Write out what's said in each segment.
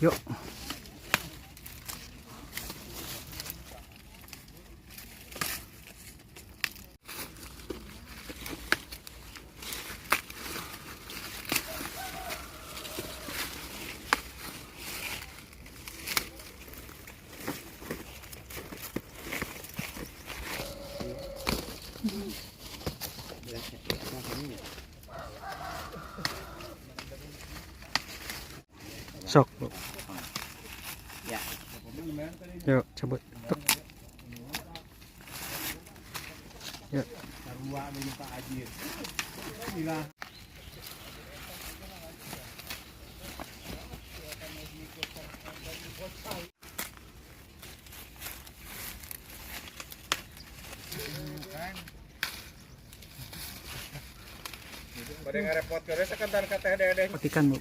Yuk. Sok. Ya. Yuk, cabut. Tuk. Yuk. Sarua anu Pak Ajir. Gila. Pada ngarepot ke sekedar kata dede. Petikan, Bu.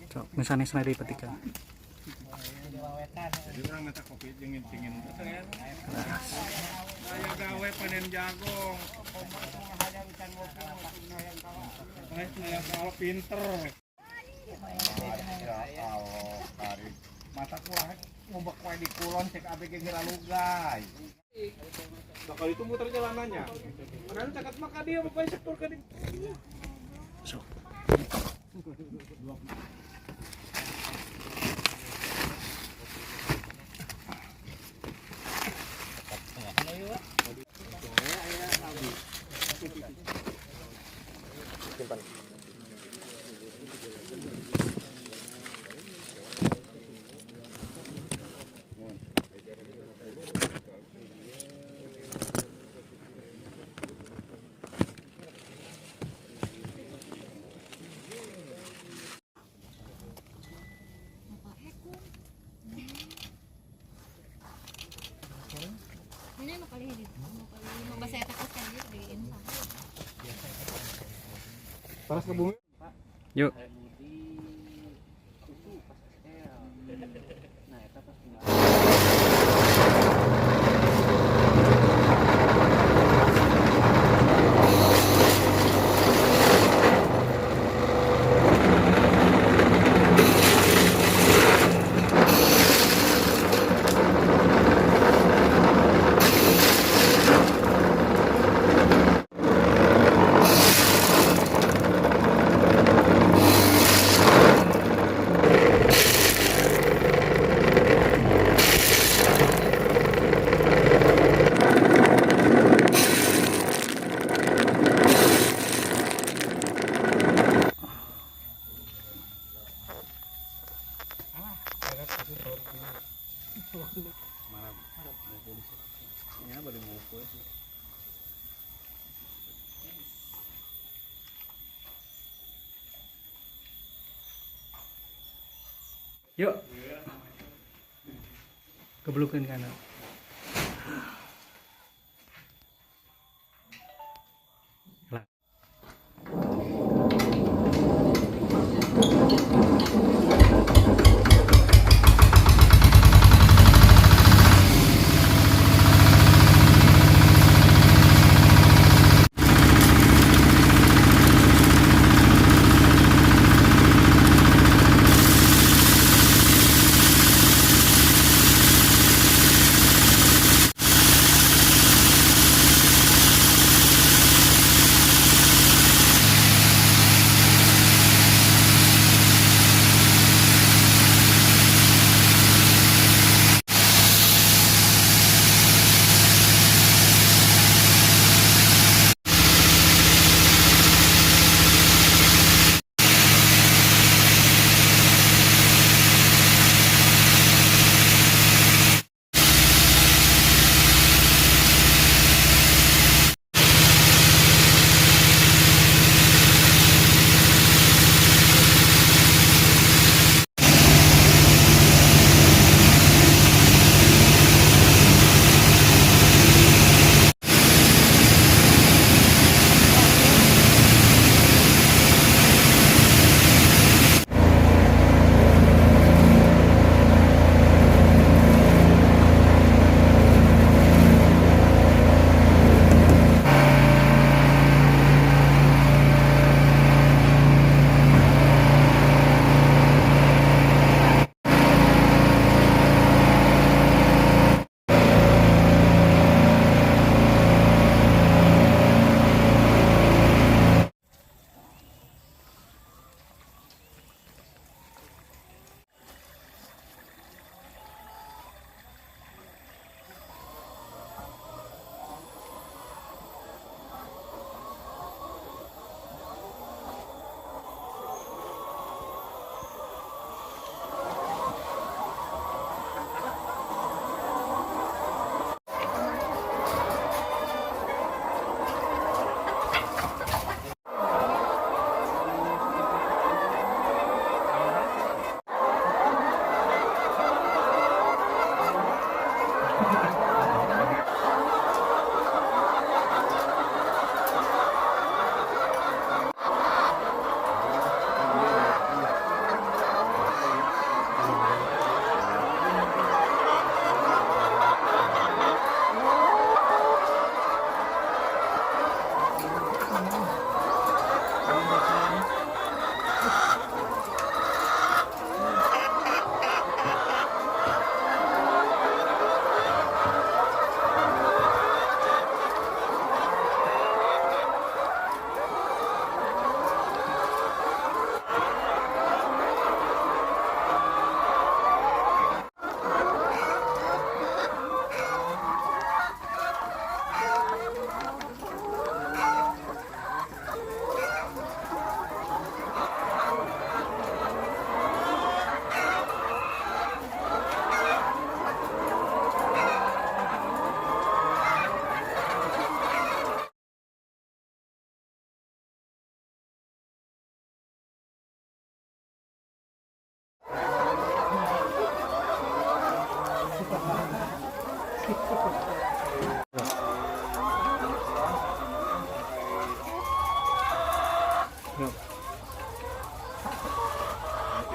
Sok, misalnya sendiri petikan. Jadi orang minta kopi dingin-dingin. Saya gawe panen jagung. Saya kalau pinter. Ya Allah, Karim. Mata kuah ngobek wae di kulon cek abg ngiralugay. Nah, kalau itu muter jalanannya. Padahal cakat maka dia bapak sektor ke dia. Sok. Ini mau kali saya takutkan dia di insang. Paras ke bumi. Yuk. Yuk. Keblukan kanan.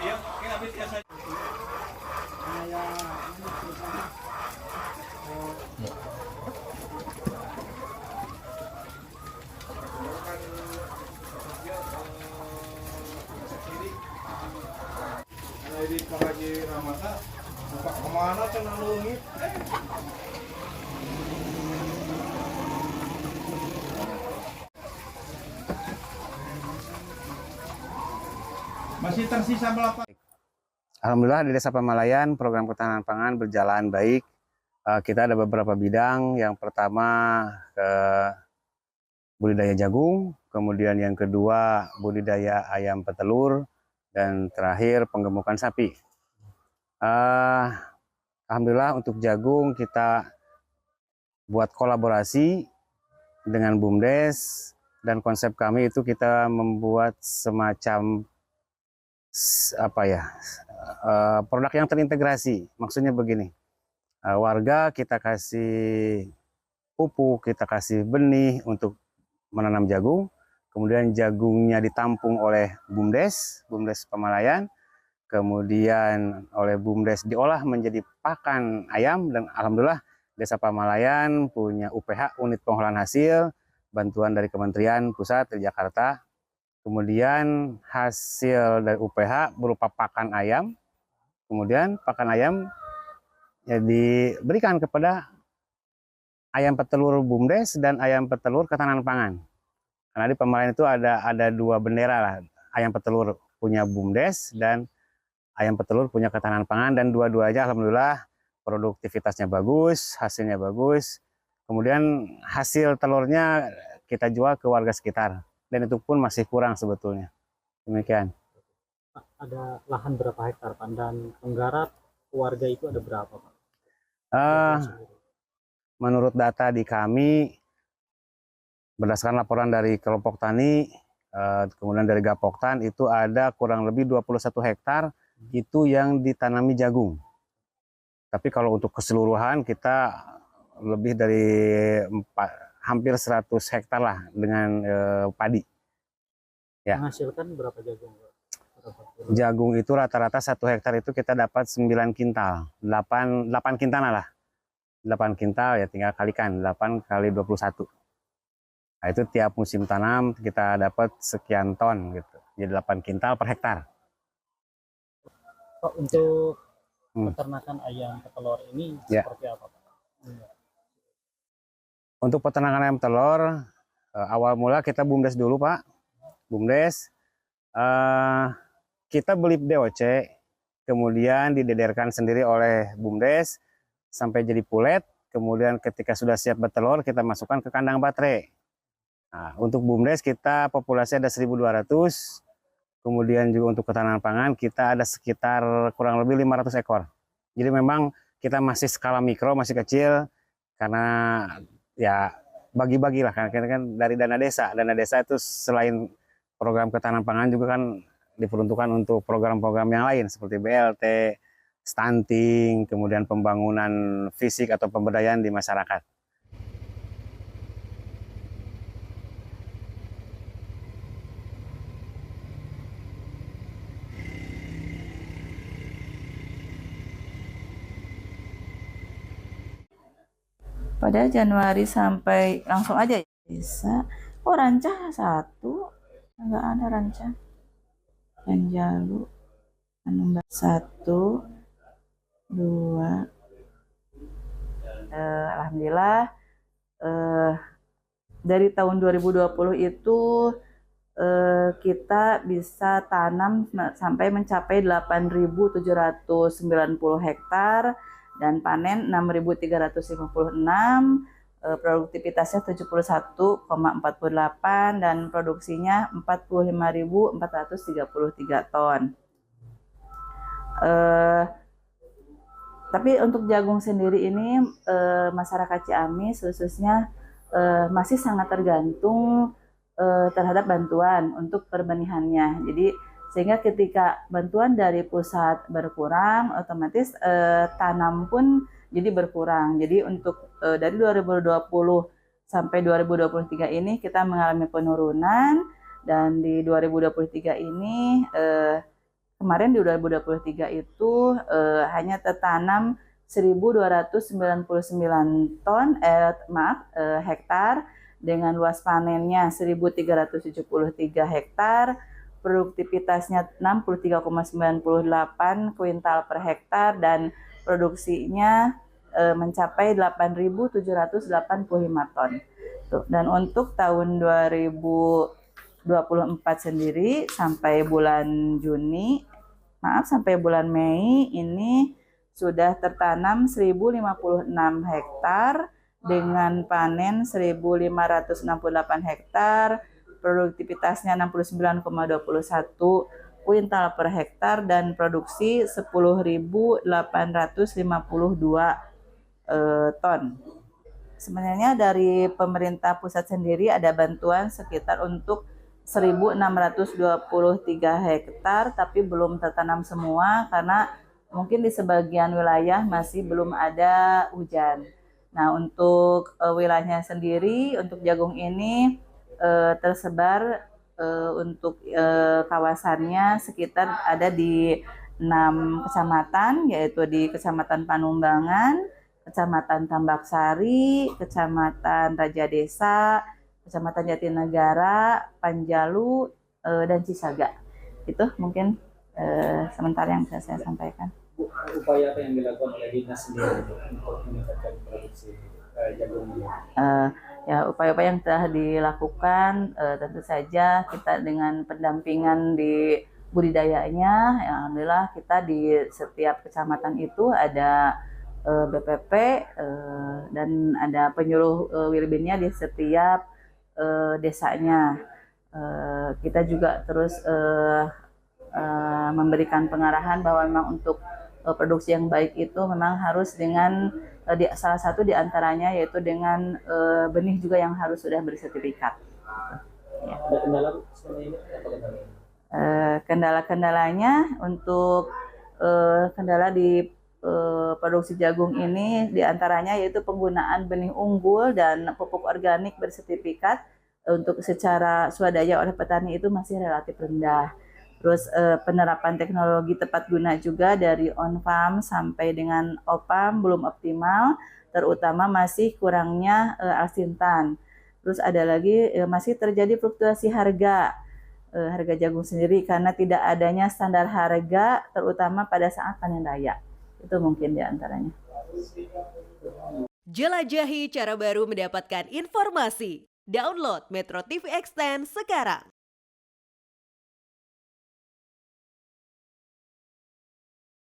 Iya, oke habis biasa. Di Haji Ramata, buka kemana kena lungit? Masih tersisa berapa? Alhamdulillah di Desa Pamalayan program ketahanan pangan berjalan baik. Kita ada beberapa bidang. Yang pertama budidaya jagung, kemudian yang kedua budidaya ayam petelur, dan terakhir penggemukan sapi. Alhamdulillah untuk jagung kita buat kolaborasi dengan BUMDes, dan konsep kami itu kita membuat semacam produk yang terintegrasi. Maksudnya begini, warga kita kasih pupuk, kita kasih benih untuk menanam jagung, kemudian jagungnya ditampung oleh BUMDes Pamalayan, kemudian oleh BUMDes diolah menjadi pakan ayam, dan alhamdulillah Desa Pamalayan punya UPH, unit pengolahan hasil, bantuan dari Kementerian Pusat di Jakarta. Kemudian hasil dari UPH berupa pakan ayam, kemudian pakan ayam ya diberikan kepada ayam petelur BUMDes dan ayam petelur ketahanan pangan. Karena di Pamalayan itu ada dua bendera lah, ayam petelur punya BUMDes dan ayam petelur punya ketahanan pangan, dan dua-duanya alhamdulillah produktivitasnya bagus, hasilnya bagus. Kemudian hasil telurnya kita jual ke warga sekitar, dan itu pun masih kurang sebetulnya. Demikian. Pak, ada lahan berapa hektar, Pak? Dan penggarap warga itu ada berapa, Pak? Menurut data di kami, berdasarkan laporan dari kelompok tani, kemudian dari Gapoktan, itu ada kurang lebih 21 hektar itu yang ditanami jagung. Tapi kalau untuk keseluruhan kita lebih dari hampir 100 hektar lah dengan padi. Ya. Menghasilkan berapa jagung, Pak? Jagung itu rata-rata 1 hektar itu kita dapat 9 kintal, 8 kintal lah. 8 kintal ya tinggal kalikan, 8 kali 21. Nah, itu tiap musim tanam kita dapat sekian ton gitu. Jadi 8 kintal per hektar. Pak, untuk peternakan ayam petelur ini seperti apa, Pak? Untuk peternakan ayam telur, awal mula kita BUMDes dulu, Pak. BUMDes, kita beli DOC, kemudian didederkan sendiri oleh BUMDes sampai jadi pulet. Kemudian ketika sudah siap bertelur, kita masukkan ke kandang baterai. Nah, untuk BUMDes kita populasi ada 1.200. Kemudian juga untuk ketahanan pangan kita ada sekitar kurang lebih 500 ekor. Jadi memang kita masih skala mikro, masih kecil, karena ya bagi-bagi lah, karena kan dari dana desa. Dana desa itu selain program ketahanan pangan juga kan diperuntukkan untuk program-program yang lain seperti BLT, stunting, kemudian pembangunan fisik atau pemberdayaan di masyarakat. Pada Januari sampai langsung aja bisa. Oh, rancah 1, nggak ada rancah. Panjalu, 1, 2. Alhamdulillah dari tahun 2020 itu kita bisa tanam sampai mencapai 8.790 hektar dan panen 6.356, produktivitasnya 71,48 dan produksinya 45.433 ton. Tapi untuk jagung sendiri ini masyarakat Ciamis khususnya masih sangat tergantung terhadap bantuan untuk perbenihannya. Jadi sehingga ketika bantuan dari pusat berkurang, otomatis tanam pun jadi berkurang. Jadi untuk dari 2020 sampai 2023 ini kita mengalami penurunan Dan di 2023 ini kemarin di 2023 itu hanya tertanam 1.299 hektar dengan luas panennya 1.373 hektar, produktivitasnya 63,98 kuintal per hektar dan produksinya mencapai 8.785 ton. Tuh. Dan untuk tahun 2024 sendiri sampai bulan Mei ini sudah tertanam 1.056 hektar dengan panen 1.568 hektar, produktivitasnya 69,21 kuintal per hektar dan produksi 10.852 ton. Sebenarnya dari pemerintah pusat sendiri ada bantuan sekitar untuk 1.623 hektar, tapi belum tertanam semua karena mungkin di sebagian wilayah masih belum ada hujan. Nah, untuk wilayahnya sendiri, untuk jagung ini tersebar untuk kawasannya sekitar ada di 6 kecamatan, yaitu di Kecamatan Panumbangan, Kecamatan Tambaksari, Kecamatan Raja Desa, Kecamatan Jatinegara, Panjalu, dan Cisaga. Itu mungkin sementara yang bisa saya sampaikan. Upaya apa yang dilakukan oleh dinas sendiri untuk meningkatkan produksi jagung ini? Ya, upaya-upaya yang telah dilakukan tentu saja kita dengan pendampingan di budidayanya, ya, alhamdulillah kita di setiap kecamatan itu ada BPP dan ada penyuluh Wilbinnya di setiap desanya. Kita juga terus memberikan pengarahan bahwa memang untuk produksi yang baik itu memang harus dengan salah satu diantaranya yaitu dengan benih juga yang harus sudah bersertifikat. Ya. Ada kendala selama ini? Apa kendalanya? Kendala-kendalanya untuk kendala di produksi jagung ini diantaranya yaitu penggunaan benih unggul dan pupuk organik bersertifikat untuk secara swadaya oleh petani itu masih relatif rendah. Terus penerapan teknologi tepat guna juga dari on-farm sampai dengan off-farm belum optimal, terutama masih kurangnya alsintan. Terus ada lagi masih terjadi fluktuasi harga jagung sendiri karena tidak adanya standar harga, terutama pada saat panen raya. Itu mungkin diantaranya. Jelajahi cara baru mendapatkan informasi. Download Metro TV Extend sekarang.